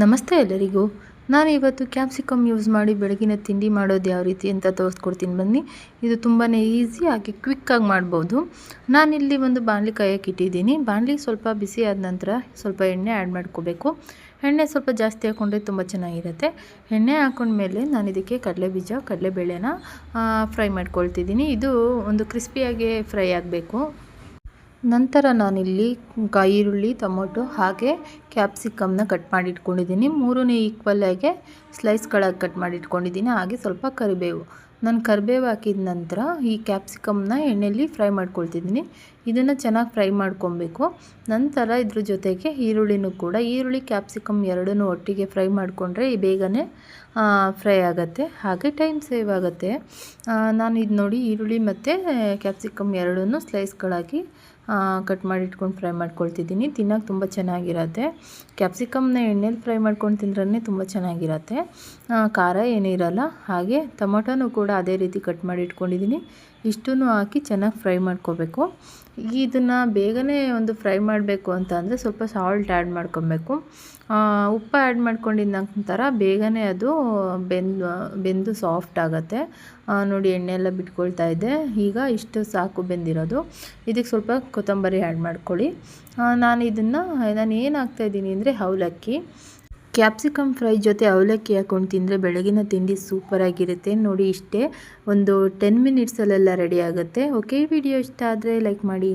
ನಮಸ್ತೆ ಎಲ್ಲರಿಗೂ. ನಾನು ಇವತ್ತು ಕ್ಯಾಪ್ಸಿಕಮ್ ಯೂಸ್ ಮಾಡಿ ಬೆಳಗಿನ ತಿಂಡಿ ಮಾಡೋದು ಯಾವ ರೀತಿ ಅಂತ ತೋರಿಸ್ಕೊಡ್ತೀನಿ ಬನ್ನಿ. ಇದು ತುಂಬಾ ಈಸಿ ಹಾಗೆ ಕ್ವಿಕ್ಕಾಗಿ ಮಾಡ್ಬೋದು. ನಾನಿಲ್ಲಿ ಒಂದು ಬಾಣಲಿ ಕಾಯಕ್ಕೆ ಇಟ್ಟಿದ್ದೀನಿ. ಬಾಣಲಿ ಸ್ವಲ್ಪ ಬಿಸಿ ಆದ ನಂತರ ಸ್ವಲ್ಪ ಎಣ್ಣೆ ಆ್ಯಡ್ ಮಾಡ್ಕೋಬೇಕು. ಎಣ್ಣೆ ಸ್ವಲ್ಪ ಜಾಸ್ತಿ ಹಾಕ್ಕೊಂಡ್ರೆ ತುಂಬ ಚೆನ್ನಾಗಿರುತ್ತೆ. ಎಣ್ಣೆ ಹಾಕ್ಕೊಂಡ್ಮೇಲೆ ನಾನು ಇದಕ್ಕೆ ಕಡಲೆಬೀಜ ಕಡಲೆಬೇಳೆನ ಫ್ರೈ ಮಾಡ್ಕೊಳ್ತಿದ್ದೀನಿ. ಇದು ಒಂದು ಕ್ರಿಸ್ಪಿಯಾಗಿ ಫ್ರೈ ಆಗಬೇಕು. ನಂತರ ನಾನಿಲ್ಲಿ ಈರುಳ್ಳಿ ಟೊಮೊಟೊ ಹಾಗೆ ಕ್ಯಾಪ್ಸಿಕಮ್ನ ಕಟ್ ಮಾಡಿ ಇಟ್ಕೊಂಡಿದ್ದೀನಿ. ಮೂರನೇ ಈಕ್ವಲ್ ಆಗಿ ಸ್ಲೈಸ್ಗಳಾಗಿ ಕಟ್ ಮಾಡಿ ಇಟ್ಕೊಂಡಿದ್ದೀನಿ. ಹಾಗೆ ಸ್ವಲ್ಪ ಕರಿಬೇವು. ನಾನು ಕರಿಬೇವು ಹಾಕಿದ ನಂತರ ಈ ಕ್ಯಾಪ್ಸಿಕಮ್ನ ಎಣ್ಣೆಯಲ್ಲಿ ಫ್ರೈ ಮಾಡ್ಕೊಳ್ತಿದ್ದೀನಿ. ಇದನ್ನು ಚೆನ್ನಾಗಿ ಫ್ರೈ ಮಾಡ್ಕೊಬೇಕು. ನಂತರ ಇದ್ರ ಜೊತೆಗೆ ಈರುಳ್ಳಿನೂ ಕೂಡ ಈರುಳ್ಳಿ ಕ್ಯಾಪ್ಸಿಕಮ್ ಎರಡನ್ನೂ ಒಟ್ಟಿಗೆ ಫ್ರೈ ಮಾಡಿಕೊಂಡ್ರೆ ಬೇಗನೆ ಫ್ರೈ ಆಗುತ್ತೆ, ಹಾಗೆ ಟೈಮ್ ಸೇವ್ ಆಗುತ್ತೆ. ನಾನು ಇದು ನೋಡಿ ಈರುಳ್ಳಿ ಮತ್ತು ಕ್ಯಾಪ್ಸಿಕಮ್ ಎರಡನ್ನೂ ಸ್ಲೈಸ್ಗಳಾಗಿ ಕಟ್ ಮಾಡಿ ಇಟ್ಕೊಂಡು ಫ್ರೈ ಮಾಡ್ಕೊಳ್ತಿದ್ದೀನಿ. ತಿನ್ನೋಕೆ ತುಂಬ ಚೆನ್ನಾಗಿರುತ್ತೆ. ಕ್ಯಾಪ್ಸಿಕಮ್ನ ಎಣ್ಣೆಲಿ ಫ್ರೈ ಮಾಡ್ಕೊಂಡು ತಿಂದ್ರೇ ತುಂಬ ಚೆನ್ನಾಗಿರುತ್ತೆ. ಖಾರ ಏನಿರಲ್ಲ. ಹಾಗೆ ಟೊಮೊಟೊನೂ ಕೂಡ ಅದೇ ರೀತಿ ಕಟ್ ಮಾಡಿ ಇಟ್ಕೊಂಡಿದ್ದೀನಿ. ಇಷ್ಟನ್ನು ಹಾಕಿ ಚೆನ್ನಾಗಿ ಫ್ರೈ ಮಾಡ್ಕೋಬೇಕು. ಇದನ್ನು ಬೇಗನೆ ಒಂದು ಫ್ರೈ ಮಾಡಬೇಕು ಅಂತ ಅಂದರೆ ಸ್ವಲ್ಪ ಸಾಲ್ಟ್ ಆ್ಯಡ್ ಮಾಡ್ಕೊಬೇಕು. ಉಪ್ಪು ಆ್ಯಡ್ ಮಾಡ್ಕೊಂಡಿದ್ದ ನಂತರ ಬೇಗನೆ ಅದು ಬೆಂದು ಸಾಫ್ಟ್ ಆಗುತ್ತೆ. ನೋಡಿ ಎಣ್ಣೆ ಎಲ್ಲ ಬಿಟ್ಕೊಳ್ತಾ ಇದೆ. ಈಗ ಇಷ್ಟು ಸಾಕು ಬೆಂದಿರೋದು. ಇದಕ್ಕೆ ಸ್ವಲ್ಪ ಕೊತ್ತಂಬರಿ ಆ್ಯಡ್ ಮಾಡ್ಕೊಳ್ಳಿ. ನಾನು ಏನು ಹಾಕ್ತಾಯಿದ್ದೀನಿ ಅಂದರೆ ಅವಲಕ್ಕಿ. ಕ್ಯಾಪ್ಸಿಕಮ್ ಫ್ರೈ ಜೊತೆ ಅವಲಕ್ಕಿ ಹಾಕ್ಕೊಂಡು ತಿಂದರೆ ಬೆಳಗಿನ ತಿಂಡಿ ಸೂಪರಾಗಿರುತ್ತೆ. ನೋಡಿ ಇಷ್ಟೇ, ಒಂದು 10 ಮಿನಿಟ್ಸಲ್ಲೆಲ್ಲ ರೆಡಿ ಆಗುತ್ತೆ. ಓಕೆ, ಈ ವಿಡಿಯೋ ಇಷ್ಟ ಆದರೆ ಲೈಕ್ ಮಾಡಿ.